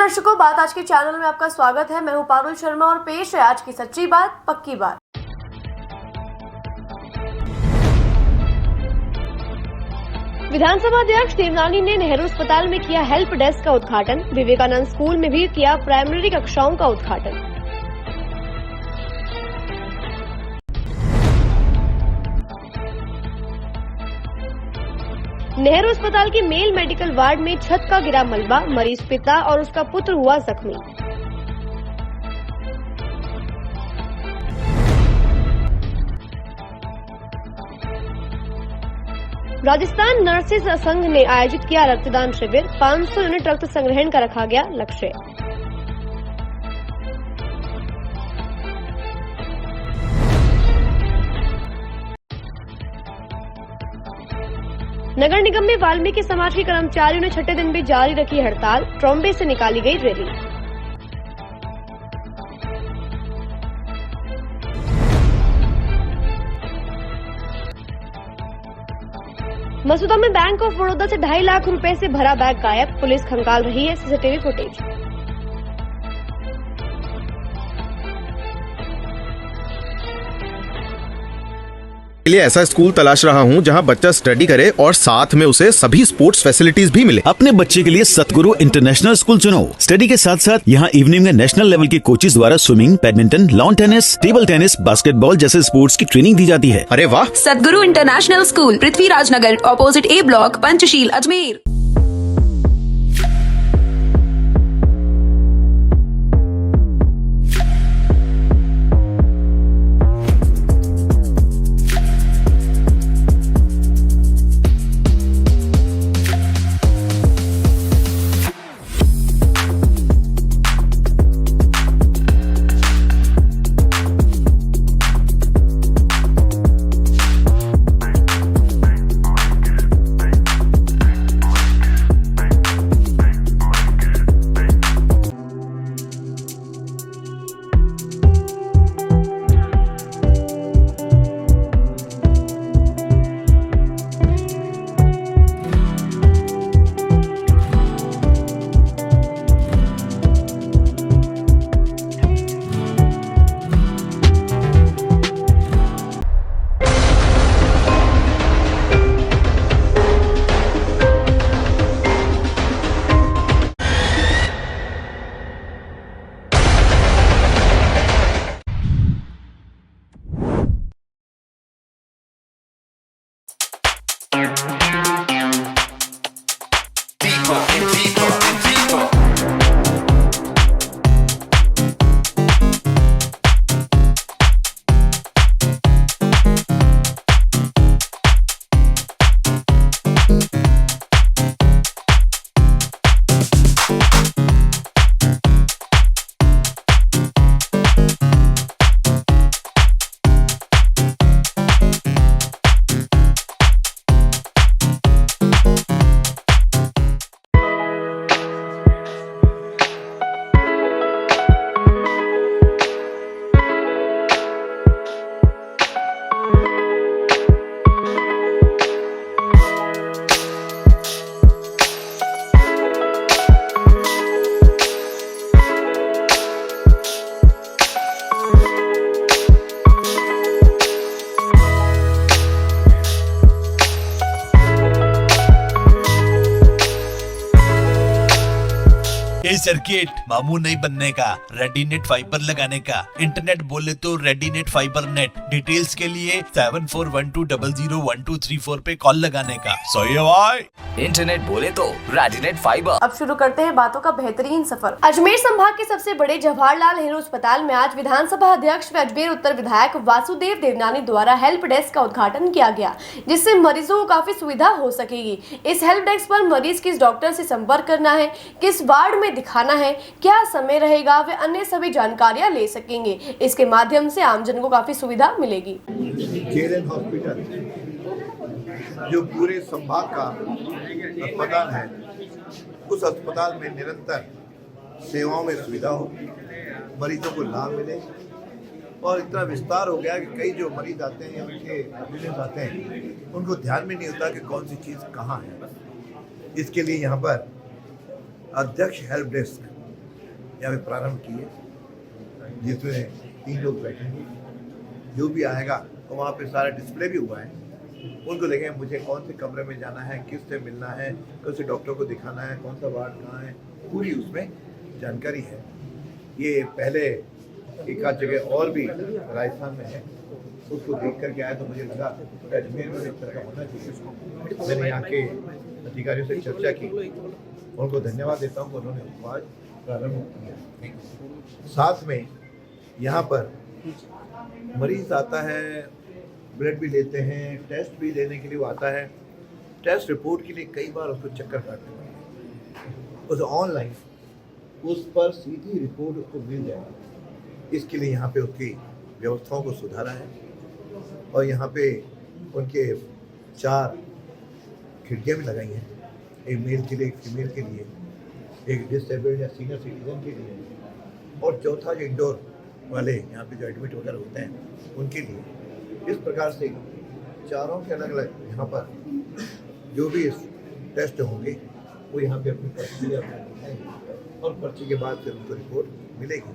दर्शकों, बात आज के चैनल में आपका स्वागत है। मैं हूं पारुल शर्मा और पेश है आज की सच्ची बात पक्की बात। विधानसभा अध्यक्ष देवनानी ने नेहरू अस्पताल में किया हेल्प डेस्क का उद्घाटन। विवेकानंद स्कूल में भी किया प्राइमरी कक्षाओं का उद्घाटन। नेहरू अस्पताल के मेल मेडिकल वार्ड में छत का गिरा मलबा, मरीज पिता और उसका पुत्र हुआ जख्मी। राजस्थान नर्सेज संघ ने आयोजित किया रक्तदान शिविर। 500 यूनिट रक्त संग्रहण का रखा गया लक्ष्य। नगर निगम में वाल्मीकि समाज के कर्मचारियों ने छठे दिन भी जारी रखी हड़ताल। ट्रॉम्बे से निकाली गई रैली। मसूदा में बैंक ऑफ बड़ौदा से 2.5 लाख रुपए से भरा बैग गायब। पुलिस खंगाल रही है सीसीटीवी फुटेज। के लिए ऐसा स्कूल तलाश रहा हूं जहां बच्चा स्टडी करे और साथ में उसे सभी स्पोर्ट्स फैसिलिटीज भी मिले। अपने बच्चे के लिए सतगुरु इंटरनेशनल स्कूल चुनो। स्टडी के साथ साथ यहां इवनिंग में नेशनल लेवल के कोचेज द्वारा swimming, badminton, lawn tennis, table tennis, basketball जैसे स्पोर्ट्स की ट्रेनिंग दी जाती है। अरे वाह! सतगुरु इंटरनेशनल स्कूल, पृथ्वीराज नगर, ऑपोजिट ए ब्लॉक, पंचशील, अजमेर। सर्किट मामू नहीं बनने का, रेडीनेट फाइबर लगाने का। इंटरनेट बोले तो रेडीनेट फाइबर नेट। डिटेल्स के लिए 7412001234 पे कॉल लगाने का। सही है भाई। इंटरनेट बोले तो रेडीनेट फाइबर। अब शुरू करते हैं बातों का बेहतरीन सफर। अजमेर संभाग के सबसे बड़े जवाहरलाल नेहरू अस्पताल में आज विधानसभा अध्यक्ष व अजमेर उत्तर विधायक वासुदेव देवनानी द्वारा हेल्प डेस्क का उद्घाटन किया गया, जिससे मरीजों को काफी सुविधा हो सकेगी। इस हेल्प डेस्क पर मरीज किस डॉक्टर से संपर्क करना है, किस वार्ड में दिखाना है, क्या समय रहेगा, वे अन्य सभी जानकारियां ले सकेंगे। इसके माध्यम से आमजन को काफी सुविधा मिलेगी। केरन हॉस्पिटल जो पूरे संभाग का अस्पताल है, उस अस्पताल में निरंतर सेवाओं में सुविधा हो, मरीजों को लाभ मिले और इतना विस्तार हो गया कि कई जो मरीज आते हैं या उनके एम्बुलेंस आते हैं उनको ध्यान में नहीं होता कि कौन सी चीज़ कहाँ है। इसके लिए यहाँ पर अध्यक्ष हेल्प डेस्क यहाँ पे प्रारंभ किए, जिसमें 3 लोग बैठेंगे। जो भी आएगा तो वहाँ पे सारा डिस्प्ले भी हुआ है, उनको देखें मुझे कौन से कमरे में जाना है, किससे मिलना है, कौन से डॉक्टर को दिखाना है, कौन सा वार्ड कहाँ है, पूरी उसमें जानकारी है। ये पहले एक आध जगह और भी राजस्थान में है, उसको देख करके आया तो मुझे लगा अजमेर में इस तरह का होना चाहिए। मैंने यहाँ के अधिकारियों से चर्चा की, उनको धन्यवाद देता हूँ, उन्होंने उसको आज प्रारंभ किया। साथ में यहाँ पर मरीज आता है, ब्लड भी लेते हैं, टेस्ट भी देने के लिए वो आता है। टेस्ट रिपोर्ट के लिए कई बार उसको चक्कर काटने पड़ते हैं, उस ऑनलाइन उस पर सीधी रिपोर्ट उसको मिल जाए, इसके लिए यहाँ पे उसकी व्यवस्थाओं को सुधारा है। और यहाँ पे उनके 4 खिड़कियाँ भी लगाई हैं, एक मेल के लिए, एक फीमेल के लिए, एक डिसेबल्ड या सीनियर सिटीजन के लिए, और चौथा जो इंडोर वाले यहाँ पे जो एडमिट वगैरह होते हैं उनके लिए। इस प्रकार से चारों के अलग अलग यहाँ पर जो भी टेस्ट होंगे वो यहाँ पे अपनी पर्ची दिखाएंगे और पर्ची के बाद फिर उनको रिपोर्ट मिलेगी।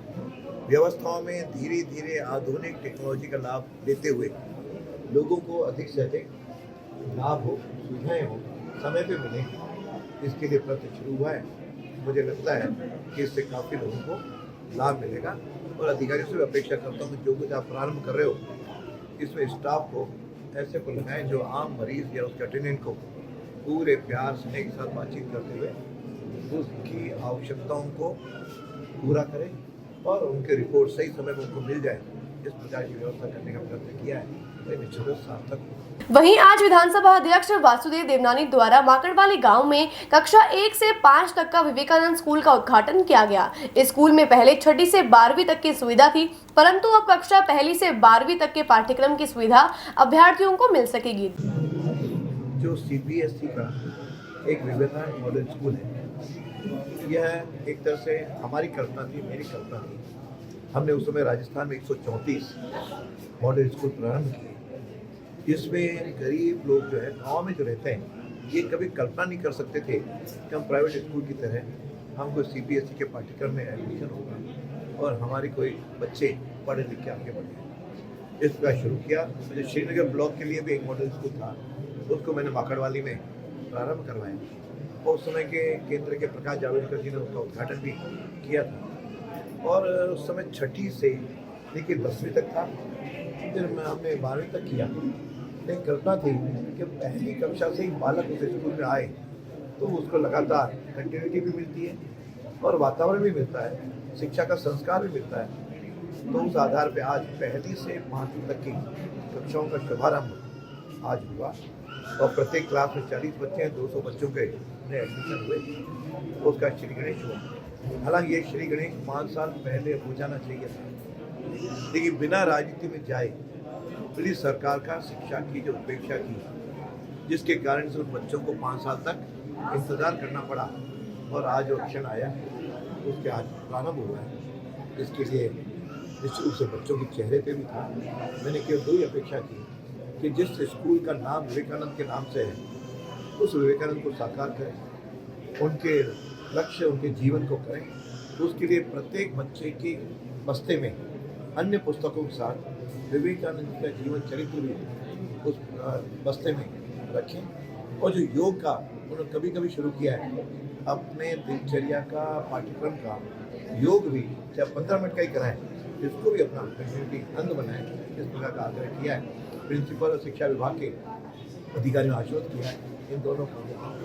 व्यवस्थाओं में धीरे धीरे आधुनिक टेक्नोलॉजी का लाभ लेते हुए लोगों को अधिक से अधिक लाभ हो, सुविधाएं हो, समय पे मिले, इसके लिए प्रयत्न शुरू हुआ है। मुझे लगता है कि इससे काफ़ी लोगों को लाभ मिलेगा और अधिकारियों से भी अपेक्षा करता हूँ कि जो कुछ आप प्रारंभ कर रहे हो इसमें स्टाफ को ऐसे को लगाएं जो आम मरीज या उसके अटेंडेंट को पूरे प्यार स्नेह के साथ बातचीत करते हुए उसकी आवश्यकताओं को पूरा करें और उनके रिपोर्ट सही समय में उनको मिल जाए। इस प्रकार की व्यवस्था करने का प्रयत्न किया है, तो निश्चित रूप सार्थक हो। वहीं आज विधानसभा अध्यक्ष वासुदेव देवनानी द्वारा माकड़वाली गांव में कक्षा 1 से 5 तक का विवेकानंद स्कूल का उद्घाटन किया गया। इस स्कूल में पहले 6ठी से 12वीं तक की सुविधा थी, परंतु अब कक्षा 1 से 12वीं तक के पाठ्यक्रम की सुविधा अभ्यर्थियों को मिल सकेगी। जो CBSE का एक विवेकानंद मॉडल स्कूल है, यह एक तरह से हमारी कल्पना थी, मेरी कल्पना थी। हमने उस समय राजस्थान में 134 मॉडल स्कूल प्रारंभ किए। इसमें गरीब लोग जो है गाँव में जो रहते हैं, ये कभी कल्पना नहीं कर सकते थे कि हम प्राइवेट स्कूल की तरह हमको CBSE के पाठ्यक्रम में एडमिशन होगा और हमारे कोई बच्चे पढ़े लिख के आगे बढ़े। इस प्रकार शुरू किया। मुझे श्रीनगर ब्लॉक के लिए भी एक मॉडल स्कूल था, उसको मैंने माकड़वाली में प्रारंभ करवाया और उस समय के केंद्र के प्रकाश जावड़ेकर जी ने उसका उद्घाटन भी किया था। और उस समय 6ठी से लेकर 10वीं तक था, फिर हमने 12वीं तक किया। लेकिन कल्पना थी कि पहली कक्षा से ही बालक उस स्कूल में आए तो उसको लगातार कंटिन्यूटी भी मिलती है और वातावरण भी मिलता है, शिक्षा का संस्कार भी मिलता है। तो उस आधार पर आज 1 से 5वीं तक की कक्षाओं का शुभारंभ आज हुआ और प्रत्येक क्लास में 40 बच्चे हैं, 200 बच्चों के नए एडमिशन हुए। उसका श्री गणेश हुआ। हालांकि ये श्री गणेश 5 साल पहले हो जाना चाहिए था, लेकिन बिना राजनीति में जाए ब्रिटिश सरकार का शिक्षा की जो उपेक्षा की, जिसके कारण से उन बच्चों को 5 साल तक इंतज़ार करना पड़ा और आज वो क्षण आया, उसके आज प्रारंभ हुआ है। इसके लिए निश्चित रूप से बच्चों के चेहरे पे भी था। मैंने केवल 2 ही अपेक्षा की कि जिस स्कूल का नाम विवेकानंद के नाम से है, उस विवेकानंद को साकार करें, उनके लक्ष्य, उनके जीवन को करें। उसके लिए प्रत्येक बच्चे के बस्ते में अन्य पुस्तकों के साथ विवेकानंद जी का जीवन चरित्र भी उस बस्ते में रखें। और जो योग का उन्होंने कभी कभी शुरू किया है, अपने दिनचर्या का पाठ्यक्रम का योग भी चाहे 15 मिनट का ही कराएं, इसको भी अपना कंटिन्यूटी अंग बनाएं, इस प्रकार का आग्रह किया है। प्रिंसिपल और शिक्षा विभाग के अधिकारियों ने आश्वस्त किया है, इन दोनों को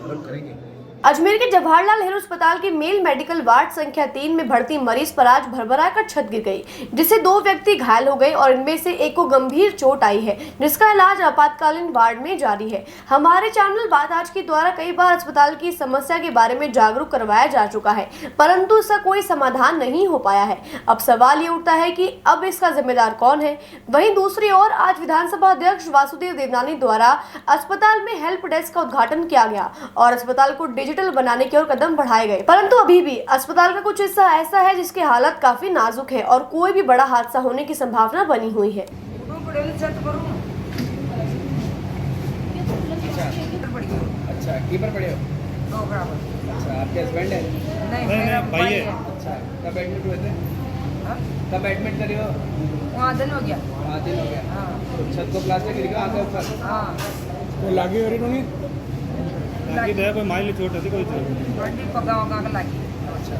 पालन करेंगे। अजमेर के जवाहरलाल नेहरू अस्पताल के मेल मेडिकल वार्ड संख्या 3 में भर्ती मरीज पर आज भरभराकर छत गिर गई, जिससे 2 व्यक्ति घायल हो गए और इनमें से एक को गंभीर चोट आई है, जिसका इलाज आपातकालीन वार्ड में जारी है। हमारे चैनल बात आज के द्वारा कई बार अस्पताल की समस्या के बारे में जागरूक करवाया जा चुका है, परंतु इसका कोई समाधान नहीं हो पाया है। अब सवाल ये उठता है कि अब इसका जिम्मेदार कौन है। वहीं दूसरी ओर आज विधानसभा अध्यक्ष वासुदेव देवनानी द्वारा अस्पताल में हेल्प डेस्क का उद्घाटन किया गया और अस्पताल को डिजिटल बनाने की ओर कदम बढ़ाए गए, परंतु अभी भी अस्पताल का कुछ हिस्सा ऐसा है जिसकी हालत काफी नाजुक है और कोई भी बड़ा हादसा होने की संभावना बनी हुई है। अच्छा कीपर पड़े हो दो बराबर। अच्छा, आपके हस्बैंड है? नहीं मेरा भाई है। अच्छा, कब एडमिट हुए थे? हाँ? कब एडमिट करी हो? वहाँ दिन हो गया। 5 दिन हो गया। हाँ तो छत को प्लास्टिक गिर गया आगे ऊपर? हाँ कोई लागी हो रही नहीं लागी दे कोई माइल छोट होती कोई बड़ी पका वका के लागी। अच्छा,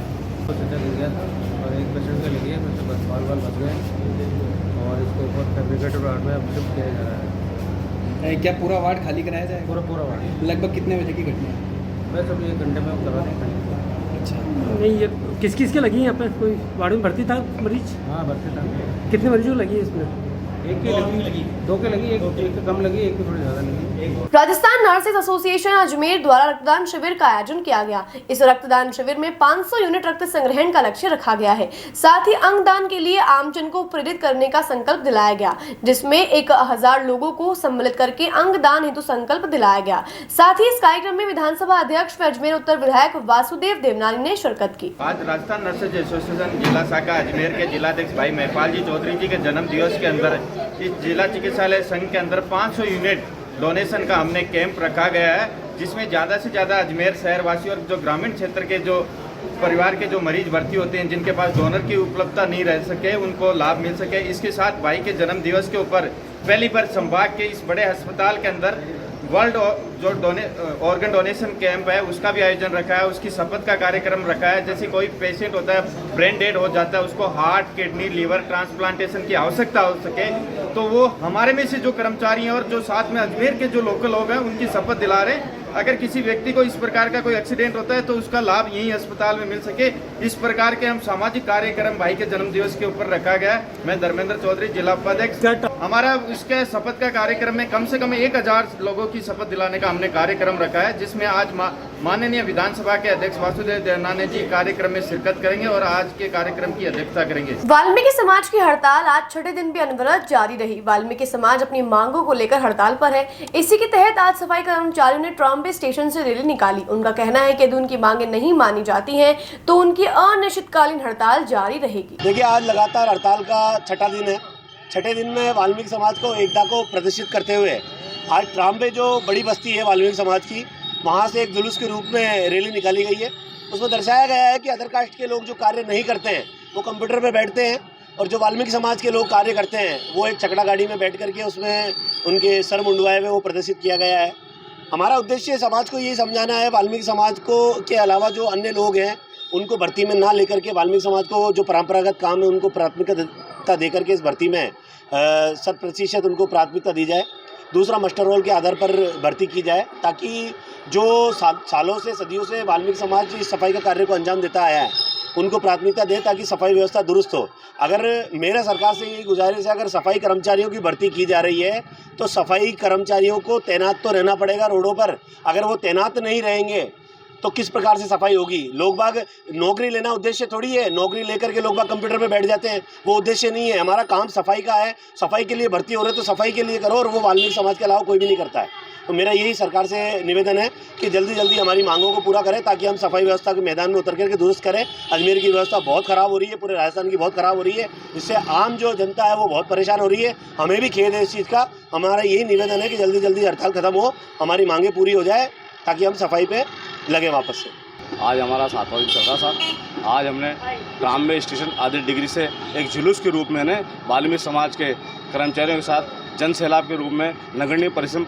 गिर गया था और एक पेशेंट के लगी है फिर बस बाल बच गए और इसको ऊपर फैब्रिकेटेड वार्ड में अब शिफ्ट किया जा रहा है। क्या पूरा वार्ड खाली कराया जाए? पूरा वार्ड लगभग कितने बजे की घटना है? बस अभी 1 घंटे में हम करवा दें। अच्छा, नहीं ये किस के लगी है यहाँ पे कोई वार्ड में भर्ती था मरीज? हाँ भर्ती था। कितने मरीजों लगी है इसमें? एक की लगी 2 के लगी, एक की कम लगी, एक की थोड़ी ज़्यादा लगी। राजस्थान नर्सेज एसोसिएशन अजमेर द्वारा रक्तदान शिविर का आयोजन किया गया। इस रक्तदान शिविर में 500 यूनिट रक्त संग्रहण का लक्ष्य रखा गया है। साथ ही अंगदान के लिए आमजन को प्रेरित करने का संकल्प दिलाया गया, जिसमें 1000 लोगों को सम्मिलित करके अंगदान हेतु संकल्प दिलाया गया। साथ ही इस कार्यक्रम में विधानसभा अध्यक्ष व अजमेर उत्तर विधायक वासुदेव देवनानी ने शिरकत की। आज राजस्थान नर्सेज एसोसिएशन जिला शाखा अजमेर के जिलाध्यक्ष भाई महपाल जी चौधरी जी के जन्म दिवस के अंदर इस जिला चिकित्सालय संघ के अंदर 500 यूनिट डोनेशन का हमने कैंप रखा गया है, जिसमें ज़्यादा से ज़्यादा अजमेर शहरवासी और जो ग्रामीण क्षेत्र के जो परिवार के जो मरीज भर्ती होते हैं, जिनके पास डोनर की उपलब्धता नहीं रह सके, उनको लाभ मिल सके। इसके साथ भाई के जन्म दिवस के ऊपर पहली बार संभाग के इस बड़े अस्पताल के अंदर वर्ल्ड जो ऑर्गन डोनेशन कैंप है उसका भी आयोजन रखा है। उसकी शपथ का कार्यक्रम रखा है। जैसे कोई पेशेंट होता है ब्रेन डेड हो जाता है, उसको हार्ट, किडनी, लीवर ट्रांसप्लांटेशन की आवश्यकता हो सके, तो वो हमारे में से जो कर्मचारी हैं और जो साथ में अजमेर के जो लोकल लोग हैं उनकी शपथ दिला रहे हैं। अगर किसी व्यक्ति को इस प्रकार का कोई एक्सीडेंट होता है तो उसका लाभ यही अस्पताल में मिल सके, इस प्रकार के हम सामाजिक कार्यक्रम भाई के जन्म दिवस के ऊपर रखा गया है। मैं धर्मेंद्र चौधरी, जिला उपाध्यक्ष। हमारा इसके शपथ का कार्यक्रम में कम से कम 1000 लोगों की शपथ दिलाने का हमने कार्यक्रम रखा है, जिसमें आज माननीय विधानसभा के अध्यक्ष वासुदेव देवनानी जी कार्यक्रम में शिरकत करेंगे और आज के कार्यक्रम की अध्यक्षता करेंगे। वाल्मीकि समाज की हड़ताल आज छठे दिन भी अनवरत जारी रही। वाल्मीकि समाज अपनी मांगों को लेकर हड़ताल पर है। इसी के तहत आज सफाई कर्मचारियों ने ट्राम्बे स्टेशन से रैली निकाली। उनका कहना है कि यदि उनकी मांगे नहीं मानी जाती हैं तो उनकी अनिश्चितकालीन हड़ताल जारी रहेगी। देखिए, आज लगातार हड़ताल का छठा दिन है। छठे दिन में वाल्मीकि समाज को एकता को प्रदर्शित करते हुए आज ट्राम्बे जो बड़ी बस्ती है वाल्मीकि समाज की, वहाँ से एक जुलूस के रूप में रैली निकाली गई है। उसमें दर्शाया गया है कि अदर कास्ट के लोग जो कार्य नहीं करते हैं वो कंप्यूटर पे बैठते हैं और जो वाल्मीकि समाज के लोग कार्य करते हैं वो एक चकड़ा गाड़ी में बैठ करके उसमें उनके सर मुंडवाए हुए वो प्रदर्शित किया गया है। हमारा उद्देश्य समाज को ये समझाना है, वाल्मीकि समाज को के अलावा जो अन्य लोग हैं उनको भर्ती में ना लेकर के वाल्मीकि समाज को जो परंपरागत काम है उनको प्राथमिकता दे करके इस भर्ती में 100% उनको प्राथमिकता दी जाए। दूसरा, मास्टर रोल के आधार पर भर्ती की जाए ताकि जो सालों से सदियों से वाल्मीकि समाज इस सफाई का कार्य को अंजाम देता आया है उनको प्राथमिकता दे ताकि सफाई व्यवस्था दुरुस्त हो। अगर मेरा सरकार से यही गुजारिश है, अगर सफाई कर्मचारियों की भर्ती की जा रही है तो सफाई कर्मचारियों को तैनात तो रहना पड़ेगा रोडों पर। अगर वो तैनात नहीं रहेंगे तो किस प्रकार से सफाई होगी? लोग बाग नौकरी लेना उद्देश्य थोड़ी है, नौकरी लेकर के लोग बाग कंप्यूटर पे बैठ जाते हैं, वो उद्देश्य नहीं है। हमारा काम सफाई का है, सफाई के लिए भर्ती हो रहे तो सफाई के लिए करो, और वो वाल्मीकि समाज के अलावा कोई भी नहीं करता है। तो मेरा यही सरकार से निवेदन है कि जल्दी जल्दी हमारी मांगों को पूरा करें ताकि हम सफाई व्यवस्था के मैदान में उतर करके दुरुस्त करें। अजमेर की व्यवस्था बहुत ख़राब हो रही है, पूरे राजस्थान की बहुत ख़राब हो रही है, जिससे आम जो जनता है वो बहुत परेशान हो रही है। हमें भी खेद है इस चीज़ का। हमारा यही निवेदन है कि जल्दी जल्दी हड़ताल खत्म हो, हमारी मांगें पूरी हो जाए ताकि हम सफाई पे लगे वापस से। आज हमारा 7वां दिन चल रहा था। आज हमने ट्राम्बे स्टेशन आदि डिग्री से एक जुलूस के रूप में वाल्मीकि समाज के कर्मचारियों के साथ जन सैलाब के रूप में नगरीय परिश्रम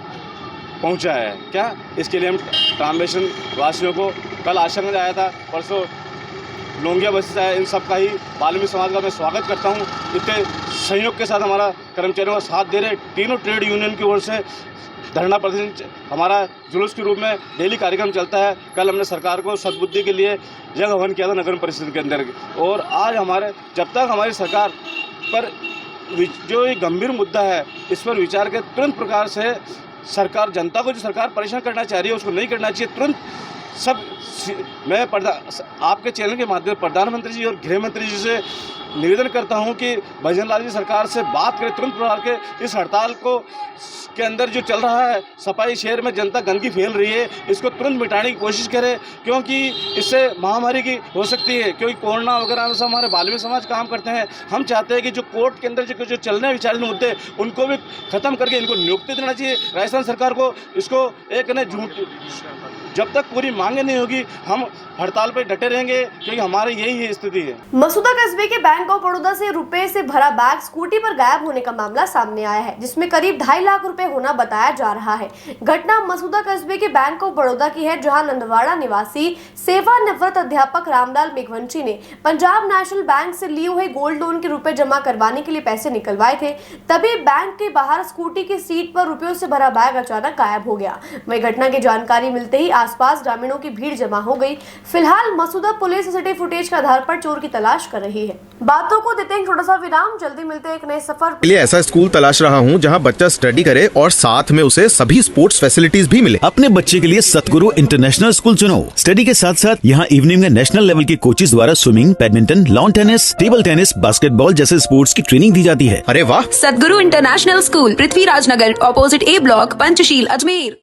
पहुंचा है। क्या इसके लिए हम ट्राम्बे स्टेशन वासियों को कल आश्रम आया था, परसों लोंगिया बस्ती से आया, इन सब का ही वाल्मीकि समाज का मैं स्वागत करता हूं। इतने सहयोग के साथ हमारा कर्मचारियों का साथ दे रहे तीनों ट्रेड यूनियन की ओर से धरना प्रदर्शन हमारा जुलूस के रूप में डेली कार्यक्रम चलता है। कल हमने सरकार को सद्बुद्धि के लिए यह आह्वान किया था नगर परिषद के अंदर, और आज हमारे जब तक हमारी सरकार पर जो ये गंभीर मुद्दा है इस पर विचार के तुरंत प्रकार से सरकार जनता को जो सरकार परेशान करना चाह रही है उसको नहीं करना चाहिए। तुरंत सब मैं आपके चैनल के माध्यम से प्रधानमंत्री जी और गृह मंत्री जी से निवेदन करता हूं कि भजन लाल जी सरकार से बात करें, तुरंत प्रकार के इस हड़ताल को के अंदर जो चल रहा है सफाई शहर में जनता गंदगी फैल रही है, इसको तुरंत मिटाने की कोशिश करें, क्योंकि इससे महामारी की हो सकती है। क्योंकि कोरोना वगैरह में सब हमारे वाल्मीकि समाज काम करते हैं। हम चाहते हैं कि जो कोर्ट के अंदर जो चलने विचारित मुद्दे उनको भी खत्म करके इनको नियुक्ति देना चाहिए राजस्थान सरकार को। इसको एक झूठ जब तक पूरी मांगे नहीं होगी हम हड़ताल पर डटे रहेंगे, क्योंकि हमारी यही स्थिति है। मसूदा कस्बे के बैंक ऑफ बड़ौदा से रुपए से भरा बैग स्कूटी पर गायब होने का मामला सामने आया है, जिसमें करीब 2.5 लाख रुपए होना बताया जा रहा है। घटना मसूदा कस्बे के बैंक ऑफ बड़ौदा की है, जहां नंदवाड़ा निवासी सेवानिवृत्त अध्यापक रामलाल मेघवंशी ने पंजाब नेशनल बैंक से लिए हुए गोल्ड लोन के रुपए जमा करवाने के लिए पैसे निकलवाए थे। तभी बैंक के बाहर स्कूटी की सीट पर रुपयों से भरा बैग अचानक गायब हो गया। वही घटना की जानकारी मिलते ही आसपास ग्रामीणों की भीड़ जमा हो गई। फिलहाल मसूदा पुलिस सीसीटीवी फुटेज के आधार पर चोर की तलाश कर रही है। बातों को देते हैं छोटा सा विराम, जल्दी मिलते हैं एक नए सफर के लिए ऐसा स्कूल तलाश रहा हूँ जहाँ बच्चा स्टडी करे और साथ में उसे सभी स्पोर्ट्स फैसिलिटीज भी मिले। अपने बच्चे के लिए सतगुरु इंटरनेशनल स्कूल चुनो। स्टडी के साथ साथ यहाँ इवनिंग में नेशनल लेवल के कोचेज द्वारा swimming, badminton, lawn tennis, table tennis, basketball जैसे स्पोर्ट्स की ट्रेनिंग दी जाती है। अरे वाह! सतगुरु इंटरनेशनल स्कूल, पृथ्वीराज नगर, ऑपोजिट ए ब्लॉक, पंचशील, अजमेर।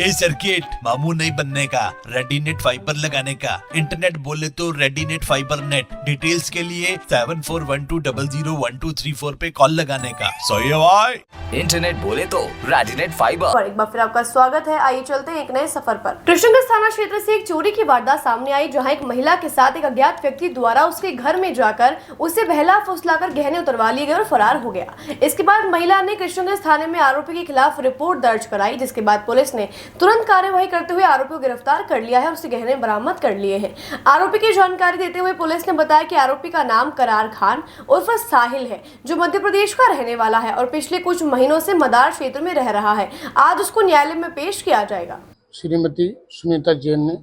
ये सर्किट मामू नहीं बनने का, रेडीनेट फाइबर लगाने का। इंटरनेट बोले तो रेडीनेट फाइबर नेट। डिटेल्स के लिए 7412001234 पे कॉल लगाने का। सही है भाई। इंटरनेट बोले तो रेडीनेट फाइबर। और एक बार फिर आपका स्वागत है। आइए चलते हैं एक नए सफर पर। कृष्णगंज थाना क्षेत्र से एक चोरी की वारदात सामने आई, जहां एक महिला के साथ एक अज्ञात व्यक्ति द्वारा उसके घर में जाकर उसे बहला फुसलाकर गहने उतरवा लिए गए और फरार हो गया। इसके बाद महिला ने कृष्णगंज थाने में आरोपी के खिलाफ रिपोर्ट दर्ज कराई, जिसके बाद पुलिस ने तुरंत कार्यवाही करते हुए आरोपी को गिरफ्तार कर लिया है और उसके गहने बरामद कर लिए हैं। आरोपी की जानकारी देते हुए पुलिस ने बताया कि आरोपी का नाम करार खान उर्फ साहिल है, जो मध्य प्रदेश का रहने वाला है और पिछले कुछ महीनों से मदार क्षेत्र में रह रहा है। आज उसको न्यायालय में पेश किया जाएगा। श्रीमती सुनीता जैन ने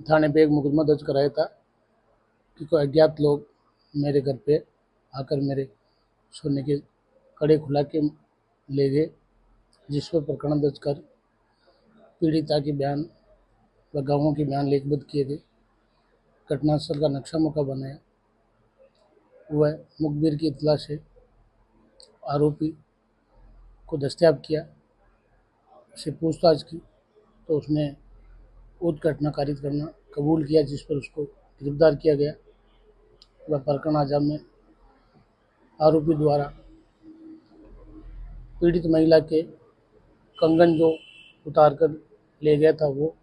थाने पे एक मुकदमा दर्ज कराया था कि कोई अज्ञात लोग मेरे घर पे आकर मेरे सोने के कड़े खुला के ले गए, जिस पर प्रकरण दर्ज कर पीड़िता के बयान व गवाहों के बयान लिखित किए गए। घटनास्थल का नक्शा मौका बनाया, वह मुखबिर की इत्तला से आरोपी को दस्तयाब किया, उससे पूछताछ की तो उसने उक्त घटना कारित करना कबूल किया, जिस पर उसको गिरफ्तार किया गया। वह प्रकरण आजम में आरोपी द्वारा पीड़ित महिला के कंगन जो उतार कर ले गया था वो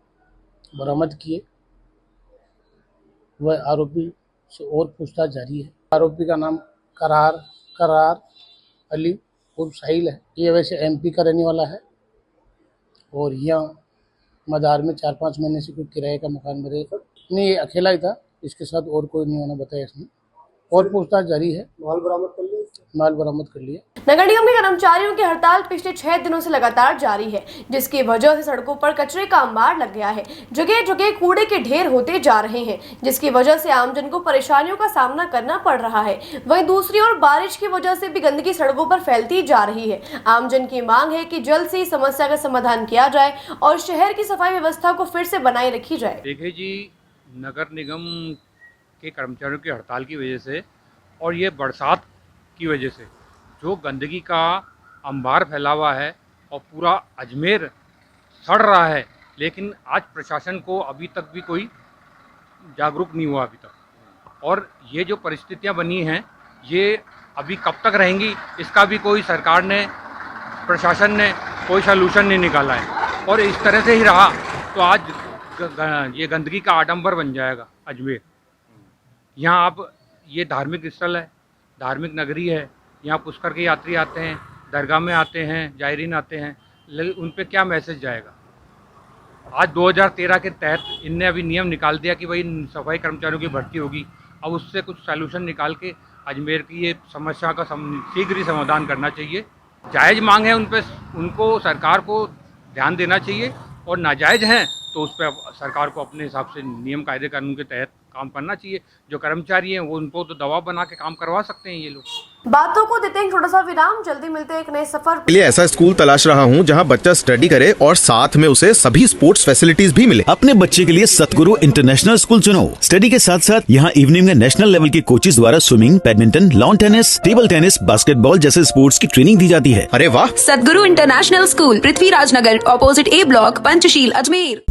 बरामद किए। वह आरोपी से और पूछताछ जारी है। आरोपी का नाम करार अली उर्फ साहिल है। ये वैसे एमपी का रहने वाला है और यहाँ मदार में 4-5 महीने से कोई किराए का मकान मेरे नहीं, ये अकेला ही था, इसके साथ और कोई नहीं होना बताया इसने। और पूछताछ जारी है। माल बरामद कर लिया। नगर निगम के कर्मचारियों की हड़ताल पिछले 6 दिनों से लगातार जारी है, जिसकी वजह से सड़कों पर कचरे का अंबार लग गया है। जगह जगह कूड़े के ढेर होते जा रहे हैं, जिसकी वजह से आमजन को परेशानियों का सामना करना पड़ रहा है। वहीं दूसरी ओर बारिश की वजह से भी गंदगी सड़कों पर फैलती जा रही है। आमजन की मांग है कि जल्द से इस समस्या का समाधान किया जाए और शहर की सफाई व्यवस्था को फिर से बनाए रखी जाए। देखिए जी, नगर निगम के कर्मचारियों की हड़ताल की वजह से और ये बरसात की वजह से जो गंदगी का अंबार फैला हुआ है और पूरा अजमेर सड़ रहा है, लेकिन आज प्रशासन को अभी तक भी कोई जागरूक नहीं हुआ अभी तक। और ये जो परिस्थितियां बनी हैं, ये अभी कब तक रहेंगी, इसका भी कोई सरकार ने, प्रशासन ने कोई सलूशन नहीं निकाला है। और इस तरह से ही रहा तो आज ये गंदगी का आडंबर बन जाएगा अजमेर। यहाँ आप, ये धार्मिक स्थल है, धार्मिक नगरी है, यहाँ पुष्कर के यात्री आते हैं, दरगाह में आते हैं, जायरीन आते हैं, लेकिन उन पे क्या मैसेज जाएगा। आज 2013 के तहत इनने अभी नियम निकाल दिया कि भाई सफाई कर्मचारियों की भर्ती होगी। अब उससे कुछ सलूशन निकाल के अजमेर की ये समस्या का शीघ्र ही समाधान करना चाहिए। जायज़ मांग है उन पे, उनको सरकार को ध्यान देना चाहिए, और नाजायज़ हैं तो उस पर सरकार को अपने हिसाब से नियम कायदे कानून के तहत काम करना चाहिए। जो कर्मचारी हैं वो उनको तो दबाव बना के काम करवा सकते हैं ये लोग। बातों को देते हैं एक छोटा सा विराम, जल्दी मिलते हैं एक नए सफर के लिए ऐसा स्कूल तलाश रहा हूँ जहाँ बच्चा स्टडी करे और साथ में उसे सभी स्पोर्ट्स फैसिलिटीज भी मिले। अपने बच्चे के लिए सतगुरु इंटरनेशनल स्कूल चुनो। स्टडी के साथ साथ यहाँ इवनिंग में नेशनल लेवल के कोचेज द्वारा swimming, badminton, lawn tennis, table tennis, basketball जैसे स्पोर्ट्स की ट्रेनिंग दी जाती है। अरे वाह! सतगुरु इंटरनेशनल स्कूल, पृथ्वीराज नगर, ऑपोजिट ए ब्लॉक, पंचशील, अजमेर।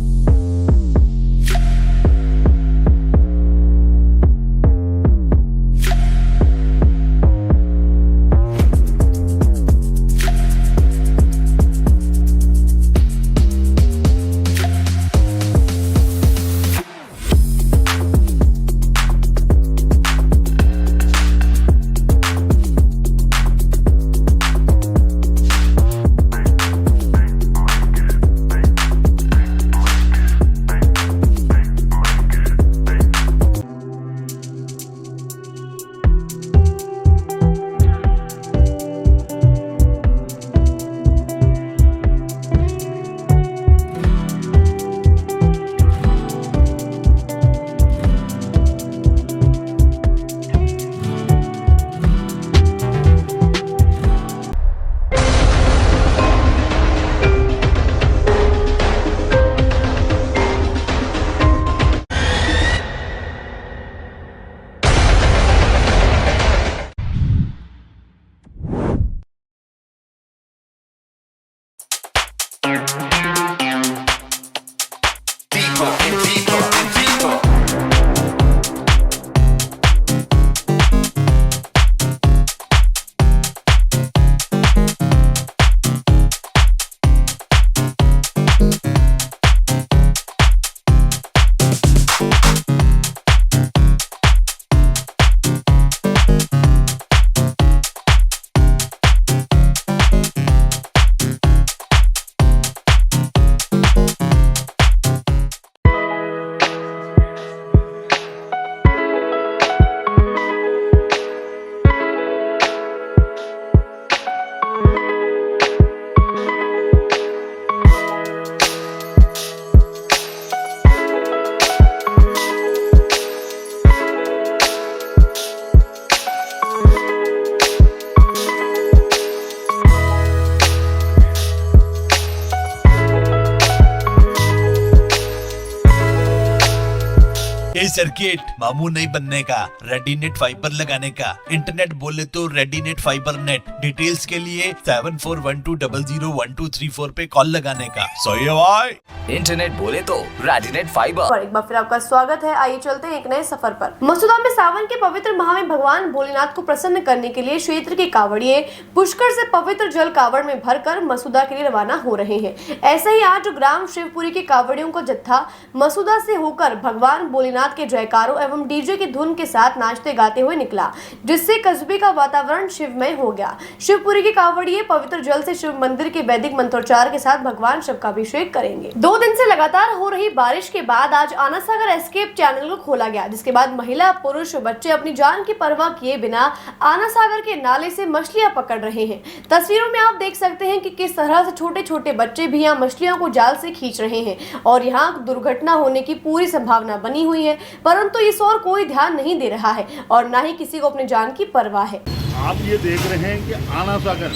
ये सर्किट मामू नहीं बनने का, रेडीनेट फाइबर लगाने का। इंटरनेट बोले तो रेडीनेट फाइबर नेट। डिटेल्स के लिए 7412001234 पे कॉल लगाने का। सही है भाई। इंटरनेट बोले तो रेडीनेट फाइबर। और एक बार फिर आपका स्वागत है। आइए चलते हैं एक नए सफर पर। मसूदा में सावन के पवित्र माह में भगवान भोलेनाथ को प्रसन्न करने के लिए क्षेत्र के कांवड़िए पुष्कर से पवित्र जल कांवड़ में भरकर मसूदा के लिए रवाना हो रहे हैं। ऐसे ही आज ग्राम शिवपुरी के कांवड़ियों का जत्था मसूदा से होकर भगवान भोलेनाथ बैजनाथ के जयकारों एवं डीजे की धुन के साथ नाचते गाते हुए निकला, जिससे कस्बे का वातावरण शिवमय हो गया। शिवपुरी के कांवड़िए पवित्र जल से शिव मंदिर के वैदिक मंत्रोच्चार के साथ भगवान शिव का अभिषेक करेंगे। 2 दिन से लगातार हो रही बारिश के बाद आज आना सागर एस्केप चैनल को खोला गया, जिसके बाद महिला पुरुष बच्चे अपनी जान की परवाह किए बिना आना सागर के नाले से मछलियां पकड़ रहे हैं। तस्वीरों में आप देख सकते हैं कि किस तरह से छोटे छोटे बच्चे भी यहाँ मछलियों को जाल से खींच रहे हैं और यहाँ दुर्घटना होने की पूरी संभावना बनी हुई है, परंतु इस ओर कोई ध्यान नहीं दे रहा है और न ही किसी को अपनी जान की परवाह है। आप ये देख रहे हैं कि आना सागर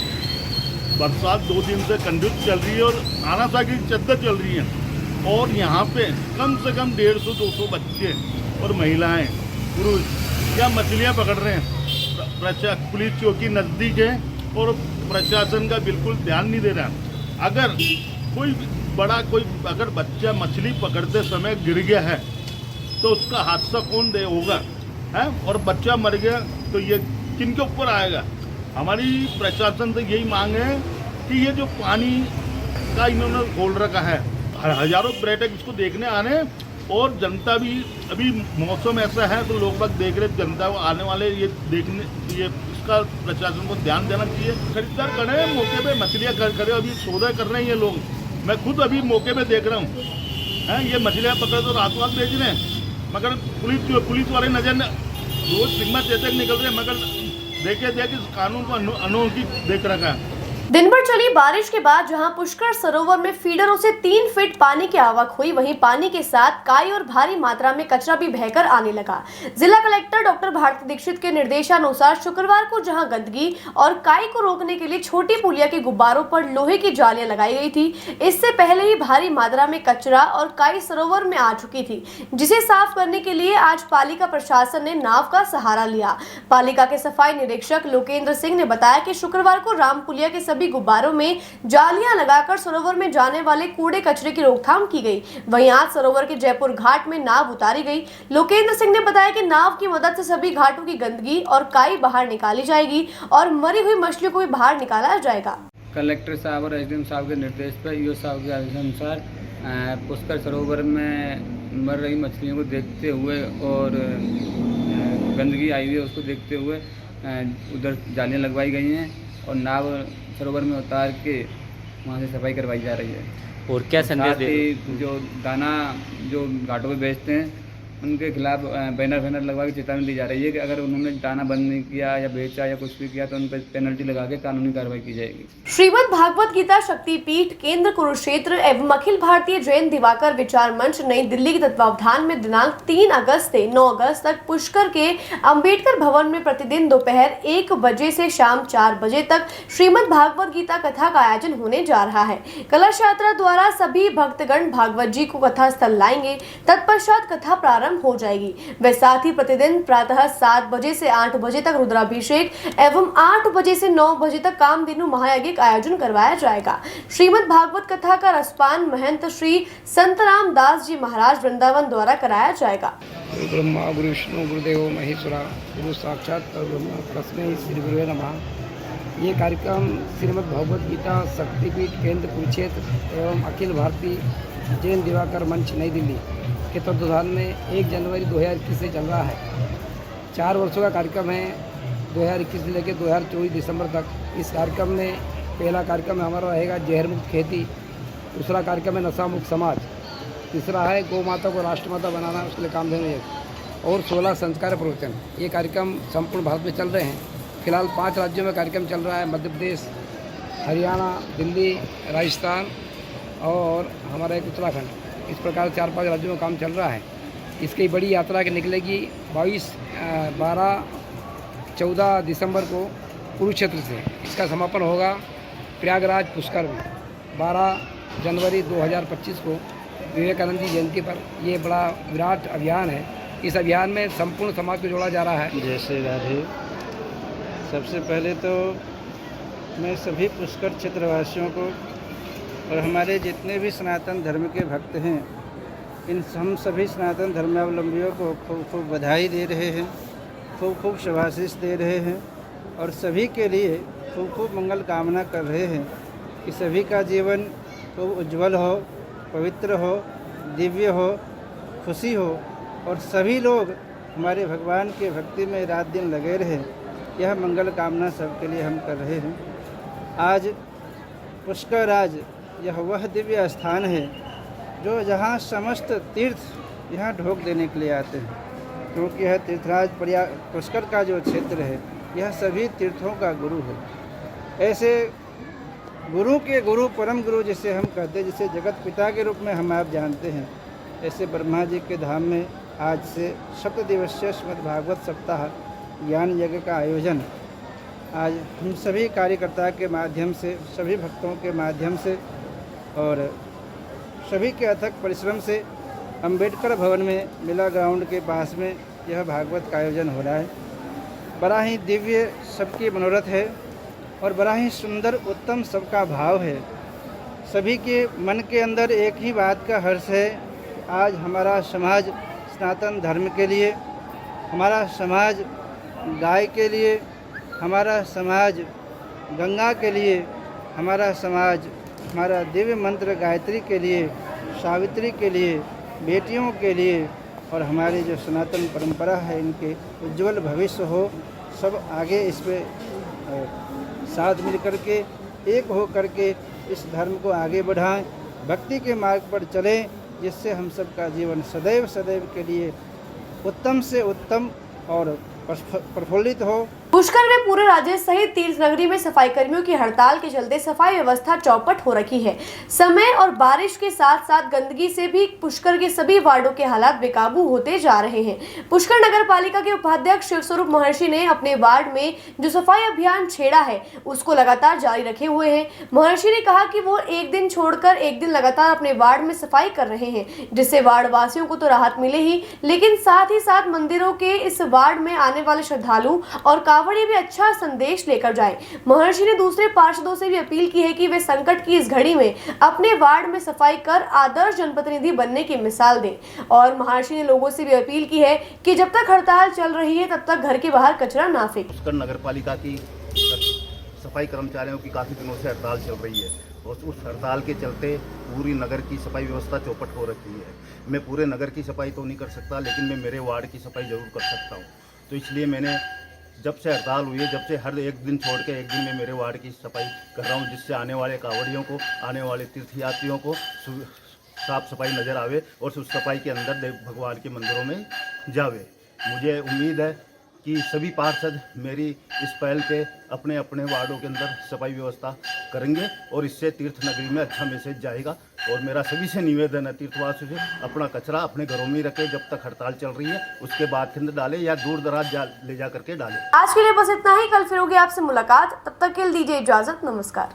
बरसात 2 दिन से कंटिन्यू चल रही है और आना सागर की चद्दर चल रही है और यहाँ पे कम से कम 150-200 बच्चे और महिलाएं पुरुष या मछलियाँ पकड़ रहे हैं। पुलिस चौकी नज़दीक है और प्रशासन का बिल्कुल ध्यान नहीं दे रहा। अगर अगर बच्चा मछली पकड़ते समय गिर गया है तो उसका हादसा कौन दे होगा है, और बच्चा मर गया तो ये किनके ऊपर आएगा। हमारी प्रशासन से यही मांग है कि ये जो पानी का इन्होंने खोल रखा है, हजारों पर्यटक इसको देखने आने और जनता भी, अभी मौसम ऐसा है तो लोग बाग देख रहे, जनता को आने वाले ये देखने, ये इसका प्रशासन को ध्यान देना चाहिए। खरीदार खड़े हैं मौके पे, मछलियाँ खड़े अभी सौदा कर रहे हैं ये लोग। मैं खुद अभी मौके पे देख रहा हूँ ये मछलियाँ पकड़ तो रातों रात बेच रहे हैं, मगर पुलिस वाले नजर रोज सिग्मा चेतक निकल रहे हैं, मगर देखे इस कानून को अनोखी देख रखा है। दिन भर चली बारिश के बाद जहां पुष्कर सरोवर में फीडरों से 3 फीट पानी की आवक हुई, वहीं पानी के साथ काई और भारी मात्रा में कचरा भी बहकर आने लगा। जिला कलेक्टर डॉक्टर भारती दीक्षित के निर्देशानुसार शुक्रवार को जहां गंदगी और काई को रोकने के लिए छोटी पुलिया के गुब्बारों पर लोहे की जालियां लगाई गई थी। इससे पहले ही भारी मात्रा में कचरा और काई सरोवर में आ चुकी थी, जिसे साफ करने के लिए आज पालिका प्रशासन ने नाव का सहारा लिया। पालिका के सफाई निरीक्षक लोकेंद्र सिंह ने बताया कि शुक्रवार को रामपुलिया के सभी गुब्बारों में जालियां लगाकर सरोवर में जाने वाले कूड़े कचरे की रोकथाम की गई। वहीं आज सरोवर के जयपुर घाट में नाव उतारी गई। लोकेंद्र सिंह ने बताया कि नाव की मदद से सभी घाटों की गंदगी और काई बाहर निकाली जाएगी और मरी हुई मछलियों को भी बाहर निकाला जाएगा। कलेक्टर साहब और एसडीएम साहब के निर्देश पर ईओ साहब के आदेशानुसार पुष्कर सरोवर में मर रही मछलियों को देखते हुए और गंदगी आई हुई है उसको देखते हुए उधर जालियाँ लगवाई गई हैं और नाव सरोवर में उतार के वहाँ से सफाई करवाई जा रही है। और क्या संदेश दे जो दाना जो घाटों पे बेचते हैं उनके खिलाफ बैनर लगवा के चेतावनी दी जा रही है कि अगर उन्होंने दाना बंद नहीं किया या बेचा या कुछ भी किया तो उन पर पेनल्टी लगा के कानूनी कार्रवाई की जाएगी। श्रीमद् भागवत गीता शक्तिपीठ केंद्र कुरुक्षेत्र एवं अखिल भारतीय जैन दिवाकर विचार मंच नई दिल्ली के तत्वावधान में दिनांक 3 अगस्त से 9 अगस्त तक पुष्कर के अंबेडकर भवन में प्रतिदिन दोपहर 1 बजे से शाम 4 बजे तक श्रीमद् भागवत गीता कथा का आयोजन होने जा रहा है। कलश यात्रा द्वारा सभी भक्तगण भागवत जी को कथा स्थल लाएंगे, तत्पश्चात कथा प्रारंभ हो जाएगी। वे साथ ही प्रतिदिन प्रातः 7 बजे से 8 बजे तक रुद्राभिषेक एवं 8 बजे से 9 बजे तक कामधेनु महायज्ञ का आयोजन करवाया जाएगा। श्रीमद् भागवत कथा का रसपान महंत श्री संतराम दास जी महाराज वृंदावन द्वारा कराया जाएगा। ब्रह्मा गुरु विष्णु गुरुदेव महेश्वरा गुरु साक्षात ब्रह्मा तस्मै श्री गुरुवे नमः। ये कार्यक्रम श्रीमद् भागवत गीता शक्तिपीठ केंद्र कुरुक्षेत्र एवं अखिल भारतीय जैन दिवाकर मंच नई दिल्ली के तत्वाधान में 1 जनवरी 2021 से चल रहा है। 4 वर्षों का कार्यक्रम है, 2021 से लेकर 2024 दिसंबर तक। इस कार्यक्रम में पहला कार्यक्रम हमारा रहेगा जहर मुक्त खेती, दूसरा कार्यक्रम है नशा मुक्त समाज, तीसरा है गौ माता को राष्ट्रमाता बनाना, उसके लिए कामधेनु यज्ञ, और 16 संस्कार प्रवचन। ये कार्यक्रम संपूर्ण भारत में चल रहे हैं। फिलहाल 5 राज्यों में कार्यक्रम चल रहा है, मध्य प्रदेश, हरियाणा, दिल्ली, राजस्थान और हमारा एक उत्तराखंड। इस प्रकार 4-5 राज्यों में काम चल रहा है। इसकी बड़ी यात्रा के निकलेगी 12-14 दिसंबर को कुरुक्षेत्र से। इसका समापन होगा प्रयागराज पुष्कर में 12 जनवरी 2025 को विवेकानंद जी जयंती पर। ये बड़ा विराट अभियान है। इस अभियान में संपूर्ण समाज को जोड़ा जा रहा है। जैसे राधे, सबसे पहले तो मैं सभी पुष्कर क्षेत्रवासियों को और हमारे जितने भी सनातन धर्म के भक्त हैं, हम सभी सनातन धर्मावलंबियों को खूब खूब बधाई दे रहे हैं, खूब खूब शुभाशीष दे रहे हैं और सभी के लिए खूब खूब मंगल कामना कर रहे हैं कि सभी का जीवन खूब उज्जवल हो, पवित्र हो, दिव्य हो, खुशी हो और सभी लोग हमारे भगवान के भक्ति में रात दिन लगे रहे। यह मंगल कामना सबके लिए हम कर रहे हैं। आज पुष्कर राज यह वह दिव्य स्थान है जो जहाँ समस्त तीर्थ यहाँ ढोक देने के लिए आते हैं, क्योंकि यह तीर्थराज पुष्कर का जो क्षेत्र है यह सभी तीर्थों का गुरु है। ऐसे गुरु के गुरु परम गुरु जिसे हम कहते हैं, जिसे जगत पिता के रूप में हम आप जानते हैं, ऐसे ब्रह्मा जी के धाम में आज से सप्तदिवसीय श्रीमद् भागवत सप्ताह ज्ञान यज्ञ का आयोजन आज हम सभी कार्यकर्ता के माध्यम से, सभी भक्तों के माध्यम से और सभी के अथक परिश्रम से अंबेडकर भवन में मिला ग्राउंड के पास में यह भागवत का आयोजन हो रहा है। बड़ा ही दिव्य सबकी मनोरथ है और बड़ा ही सुंदर उत्तम सबका भाव है। सभी के मन के अंदर एक ही बात का हर्ष है, आज हमारा समाज सनातन धर्म के लिए, हमारा समाज गाय के लिए, हमारा समाज गंगा के लिए, हमारा समाज हमारा दिव्य मंत्र गायत्री के लिए, सावित्री के लिए, बेटियों के लिए और हमारी जो सनातन परंपरा है इनके उज्जवल भविष्य हो। सब आगे इस पे साथ मिल कर के एक हो कर के इस धर्म को आगे बढ़ाएं, भक्ति के मार्ग पर चलें, जिससे हम सब का जीवन सदैव सदैव के लिए उत्तम से उत्तम और प्रफुल्लित हो। पुष्कर में पूरे राज्य सहित तीर्थ नगरी में सफाई कर्मियों की हड़ताल के चलते सफाई व्यवस्था चौपट हो रखी है। समय और बारिश के साथ साथ गंदगी से भी पुष्कर के सभी वार्डों के हालात बेकाबू होते जा रहे हैं। पुष्कर नगर पालिका के उपाध्यक्ष शिवस्वरूप महर्षि ने अपने वार्ड में जो सफाई अभियान छेड़ा है उसको लगातार जारी रखे हुए हैं। महर्षि ने कहा कि वो एक दिन छोड़कर एक दिन लगातार अपने वार्ड में सफाई कर रहे हैं, जिससे वार्ड वासियों को तो राहत मिले ही, लेकिन साथ ही साथ मंदिरों के इस वार्ड में आने वाले श्रद्धालु और कांवड़िए भी अच्छा संदेश लेकर जाएं। महर्षि ने दूसरे पार्षदों से भी अपील की है कि वे संकट की इस घड़ी में अपने वार्ड में सफाई कर आदर्श जनप्रतिनिधि बनने की मिसाल दें। और महर्षि ने लोगों से भी अपील की है कि जब तक हड़ताल चल रही है तब तक घर के बाहर कचरा ना फेंकें। पुष्कर नगर पालिका की सफाई कर्मचारियों की काफ़ी दिनों से हड़ताल चल रही है और उस हड़ताल के चलते पूरी नगर की सफाई व्यवस्था चौपट हो रखी है। मैं पूरे नगर की सफाई तो नहीं कर सकता, लेकिन मैं मेरे वार्ड की सफाई ज़रूर कर सकता हूँ। तो इसलिए मैंने जब से हड़ताल हुई है, जब से हर एक दिन छोड़ के एक दिन में मेरे वार्ड की सफाई कर रहा हूँ, जिससे आने वाले कांवड़ियों को, आने वाले तीर्थयात्रियों को साफ सफाई नज़र आवे और उस सफाई के अंदर देव भगवान के मंदिरों में जावे। मुझे उम्मीद है कि सभी पार्षद मेरी इस पहल पे अपने अपने वार्डों के अंदर सफाई व्यवस्था करेंगे और इससे तीर्थ नगरी में अच्छा मैसेज जाएगा। और मेरा सभी से निवेदन है तीर्थवासियों से, अपना कचरा अपने घरों में रखें जब तक हड़ताल चल रही है, उसके बाद के अंदर डालें या दूर दराज ले जा करके डालें। आज के लिए बस इतना ही। कल फिर होगी आपसे मुलाकात, तब तक के लिए दीजिए इजाजत। नमस्कार।